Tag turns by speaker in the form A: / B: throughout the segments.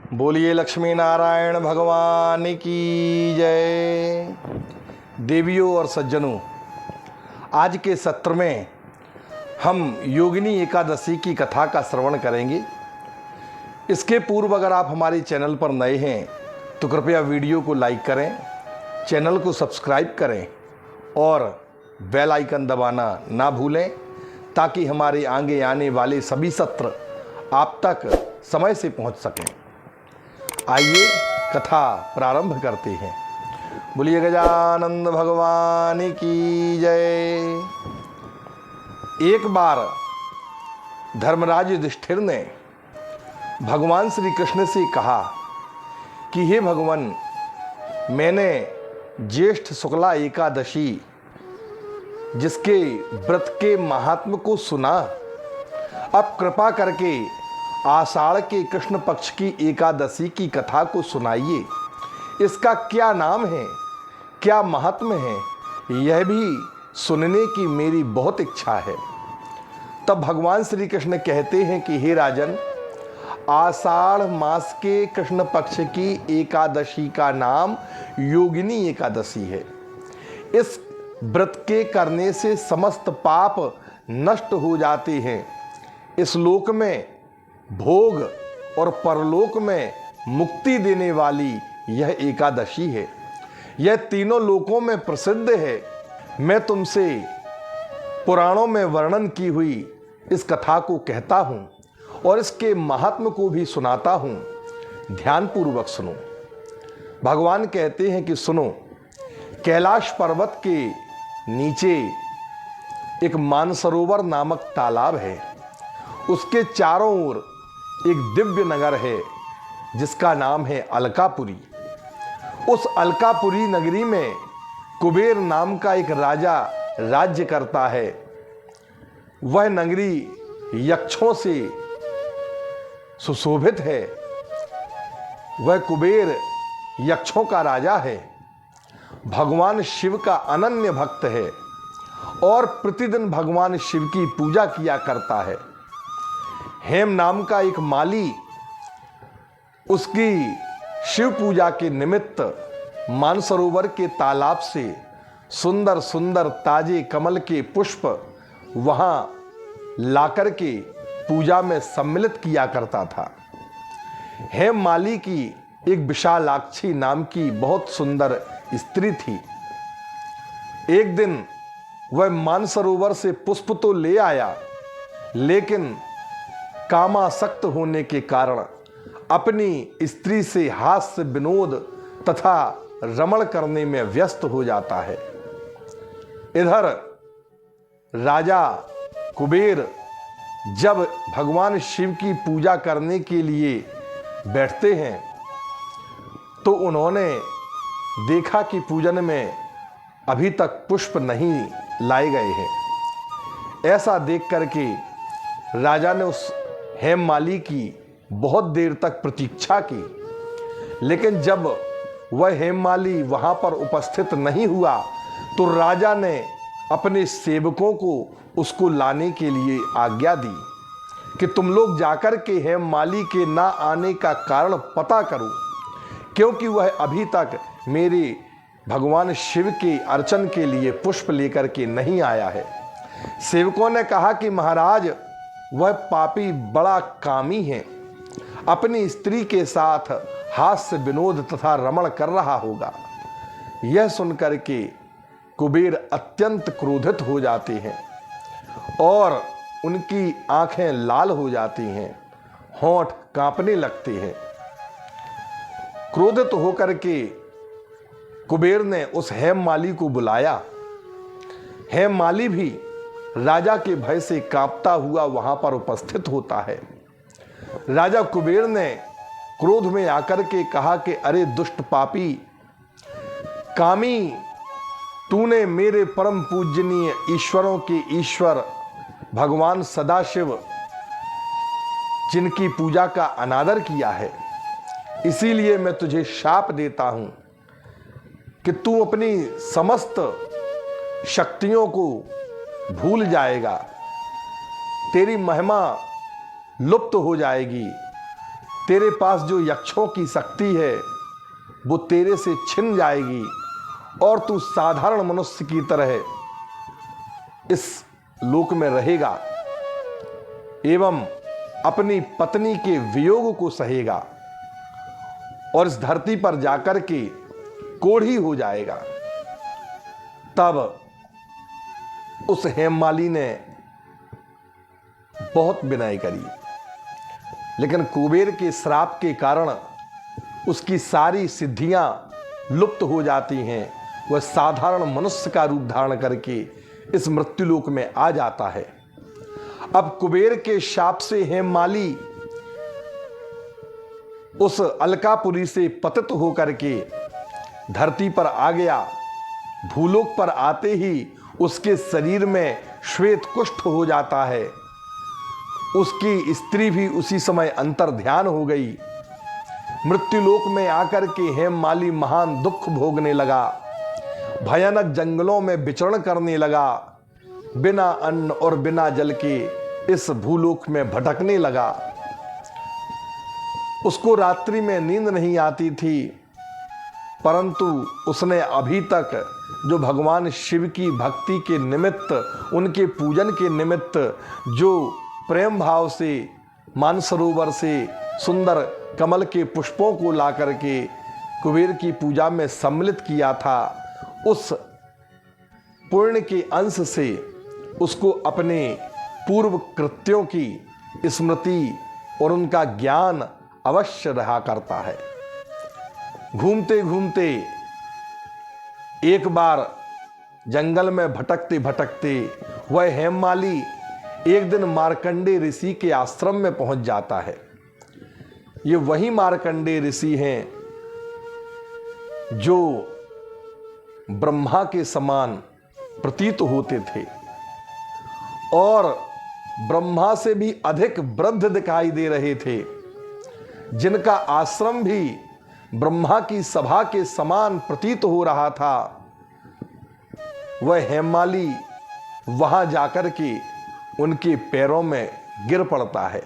A: बोलिए लक्ष्मी नारायण भगवान की जय। देवियों और सज्जनों, आज के सत्र में हम योगिनी एकादशी की कथा का श्रवण करेंगे। इसके पूर्व अगर आप हमारे चैनल पर नए हैं तो कृपया वीडियो को लाइक करें, चैनल को सब्सक्राइब करें और बेल आइकन दबाना ना भूलें ताकि हमारे आगे आने वाले सभी सत्र आप तक समय से पहुंच सकें। आइए कथा प्रारंभ करते हैं। बोलिए गजानंद भगवान की जय। एक बार धर्मराज युधिष्ठिर ने भगवान श्री कृष्ण से कहा कि हे भगवान, मैंने ज्येष्ठ शुक्ला एकादशी जिसके व्रत के महात्म को सुना, अब कृपा करके आषाढ़ के कृष्ण पक्ष की एकादशी की कथा को सुनाइए। इसका क्या नाम है, क्या महात्म्य है, यह भी सुनने की मेरी बहुत इच्छा है। तब भगवान श्री कृष्ण कहते हैं कि हे राजन, आषाढ़ मास के कृष्ण पक्ष की एकादशी का नाम योगिनी एकादशी है। इस व्रत के करने से समस्त पाप नष्ट हो जाते हैं। इस लोक में भोग और परलोक में मुक्ति देने वाली यह एकादशी है। यह तीनों लोकों में प्रसिद्ध है। मैं तुमसे पुराणों में वर्णन की हुई इस कथा को कहता हूं और इसके महात्म को भी सुनाता हूं। ध्यानपूर्वक सुनो। भगवान कहते हैं कि सुनो, कैलाश पर्वत के नीचे एक मानसरोवर नामक तालाब है। उसके चारों ओर एक दिव्य नगर है जिसका नाम है अलकापुरी। उस अलकापुरी नगरी में कुबेर नाम का एक राजा राज्य करता है। वह नगरी यक्षों से सुशोभित है। वह कुबेर यक्षों का राजा है, भगवान शिव का अनन्य भक्त है और प्रतिदिन भगवान शिव की पूजा किया करता है। हेम नाम का एक माली उसकी शिव पूजा के निमित्त मानसरोवर के तालाब से सुंदर सुंदर ताजे कमल के पुष्प वहां लाकर के पूजा में सम्मिलित किया करता था। हेम माली की एक विशालाक्षी नाम की बहुत सुंदर स्त्री थी। एक दिन वह मानसरोवर से पुष्प तो ले आया, लेकिन कामासक्त होने के कारण अपनी स्त्री से हास्य विनोद तथा रमण करने में व्यस्त हो जाता है। इधर राजा कुबेर जब भगवान शिव की पूजा करने के लिए बैठते हैं तो उन्होंने देखा कि पूजन में अभी तक पुष्प नहीं लाए गए हैं। ऐसा देख करके राजा ने उस हेममाली की बहुत देर तक प्रतीक्षा की, लेकिन जब वह हेममाली वहां पर उपस्थित नहीं हुआ तो राजा ने अपने सेवकों को उसको लाने के लिए आज्ञा दी कि तुम लोग जाकर के हेममाली के ना आने का कारण पता करो, क्योंकि वह अभी तक मेरे भगवान शिव के अर्चन के लिए पुष्प लेकर के नहीं आया है। सेवकों ने कहा कि महाराज, वह पापी बड़ा कामी है, अपनी स्त्री के साथ हास्य विनोद तथा रमण कर रहा होगा। यह सुनकर के कुबेर अत्यंत क्रोधित हो जाते हैं और उनकी आंखें लाल हो जाती हैं, होंठ कांपने लगते हैं। क्रोधित होकर के कुबेर ने उस हेममाली को बुलाया। हेममाली भी राजा के भय से कांपता हुआ वहां पर उपस्थित होता है। राजा कुबेर ने क्रोध में आकर के कहा कि अरे दुष्ट पापी कामी, तूने मेरे परम पूजनीय ईश्वरों के ईश्वर भगवान सदाशिव जिनकी पूजा का अनादर किया है, इसीलिए मैं तुझे शाप देता हूं कि तू अपनी समस्त शक्तियों को भूल जाएगा, तेरी महिमा लुप्त हो जाएगी। तेरे पास जो यक्षों की शक्ति है वो तेरे से छिन जाएगी और तू साधारण मनुष्य की तरह इस लोक में रहेगा एवं अपनी पत्नी के वियोग को सहेगा और इस धरती पर जाकर के कोढ़ी हो जाएगा। तब उस हेममाली ने बहुत विनय करी, लेकिन कुबेर के श्राप के कारण उसकी सारी सिद्धियां लुप्त हो जाती हैं। वह साधारण मनुष्य का रूप धारण करके इस मृत्युलोक में आ जाता है। अब कुबेर के शाप से हेममाली उस अलकापुरी से पतित होकर के धरती पर आ गया। भूलोक पर आते ही उसके शरीर में श्वेत कुष्ठ हो जाता है। उसकी स्त्री भी उसी समय अंतर ध्यान हो गई। मृत्युलोक में आकर के हेममाली महान दुख भोगने लगा, भयानक जंगलों में विचरण करने लगा, बिना अन्न और बिना जल के इस भूलोक में भटकने लगा। उसको रात्रि में नींद नहीं आती थी, परंतु उसने अभी तक जो भगवान शिव की भक्ति के निमित्त, उनके पूजन के निमित्त जो प्रेम भाव से मानसरोवर से सुंदर कमल के पुष्पों को ला करके कुबेर की पूजा में सम्मिलित किया था, उस पुण्य के अंश से उसको अपने पूर्व कृत्यों की स्मृति और उनका ज्ञान अवश्य रहा करता है। घूमते घूमते एक बार जंगल में भटकते भटकते वह हेममाली एक दिन मार्कंडे ऋषि के आश्रम में पहुंच जाता है। ये वही मार्कंडे ऋषि हैं जो ब्रह्मा के समान प्रतीत होते थे और ब्रह्मा से भी अधिक वृद्ध दिखाई दे रहे थे, जिनका आश्रम भी ब्रह्मा की सभा के समान प्रतीत हो रहा था। वह हेममाली वहां जाकर के उनके पैरों में गिर पड़ता है,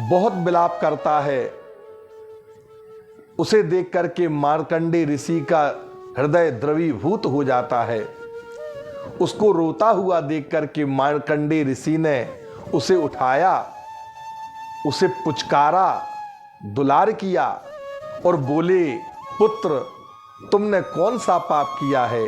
A: बहुत विलाप करता है। उसे देख करके मार्कंडे ऋषि का हृदय द्रवीभूत हो जाता है। उसको रोता हुआ देख करके मार्कंडे ऋषि ने उसे उठाया, उसे पुचकारा, दुलार किया और बोले, पुत्र, तुमने कौन सा पाप किया है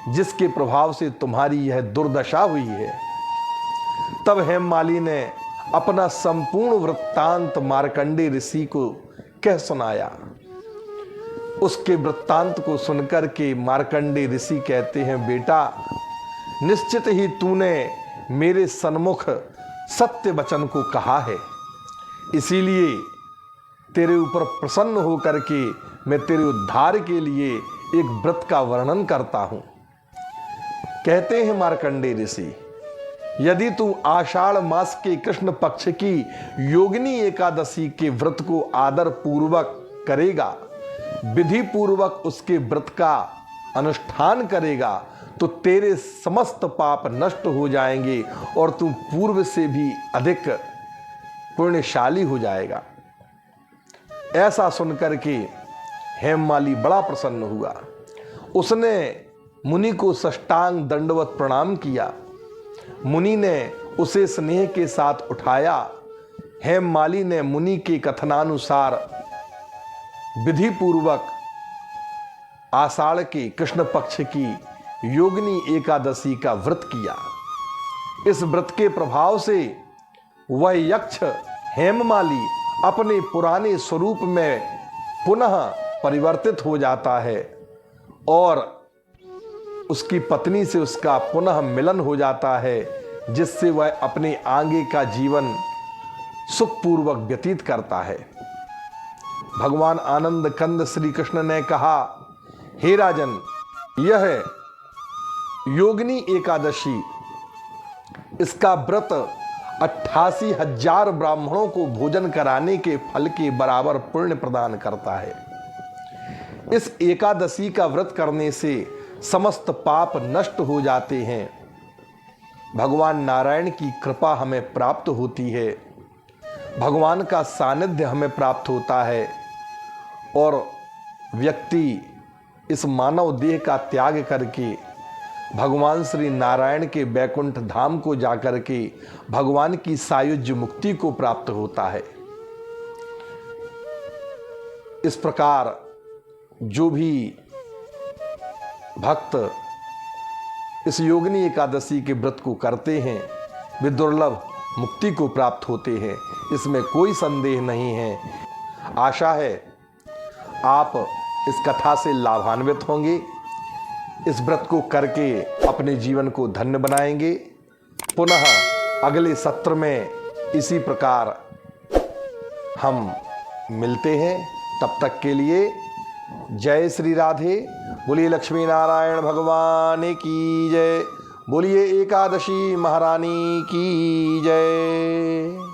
A: जिसके प्रभाव से तुम्हारी यह दुर्दशा हुई है। तब हेममाली ने अपना संपूर्ण वृत्तांत मार्कंडे ऋषि को कह सुनाया। उसके वृत्तांत को सुनकर के मार्कंडे ऋषि कहते हैं, बेटा, निश्चित ही तूने मेरे सन्मुख सत्य वचन को कहा है, इसीलिए तेरे ऊपर प्रसन्न होकर के मैं तेरे उद्धार के लिए एक व्रत का वर्णन करता हूं। कहते हैं मार्कंडे ऋषि, यदि तू आषाढ़ मास के कृष्ण पक्ष की योगिनी एकादशी के व्रत को आदर पूर्वक करेगा, विधि पूर्वक उसके व्रत का अनुष्ठान करेगा, तो तेरे समस्त पाप नष्ट हो जाएंगे और तू पूर्व से भी अधिक पुण्यशाली हो जाएगा। ऐसा सुनकर के हेममाली बड़ा प्रसन्न हुआ। उसने मुनि को साष्टांग दंडवत प्रणाम किया। मुनि ने उसे स्नेह के साथ उठाया। हेममाली ने मुनि के कथनानुसार विधि पूर्वक आषाढ़ के कृष्ण पक्ष की योगिनी एकादशी का व्रत किया। इस व्रत के प्रभाव से वह यक्ष हेममाली अपने पुराने स्वरूप में पुनः परिवर्तित हो जाता है और उसकी पत्नी से उसका पुनः मिलन हो जाता है, जिससे वह अपने आगे का जीवन सुखपूर्वक व्यतीत करता है। भगवान आनंद कंद श्री कृष्ण ने कहा, हे राजन, यह योगिनी एकादशी, इसका व्रत 88,000 ब्राह्मणों को भोजन कराने के फल के बराबर पुण्य प्रदान करता है। इस एकादशी का व्रत करने से समस्त पाप नष्ट हो जाते हैं। भगवान नारायण की कृपा हमें प्राप्त होती है। भगवान का सानिध्य हमें प्राप्त होता है और व्यक्ति इस मानव देह का त्याग करके भगवान श्री नारायण के बैकुंठ धाम को जाकर के भगवान की सायुज्य मुक्ति को प्राप्त होता है। इस प्रकार जो भी भक्त इस योगिनी एकादशी के व्रत को करते हैं वे दुर्लभ मुक्ति को प्राप्त होते हैं, इसमें कोई संदेह नहीं है। आशा है आप इस कथा से लाभान्वित होंगे, इस व्रत को करके अपने जीवन को धन्य बनाएंगे। पुनः अगले सत्र में इसी प्रकार हम मिलते हैं। तब तक के लिए जय श्री राधे। बोलिए लक्ष्मी नारायण भगवान की जय। बोलिए एकादशी महारानी की जय।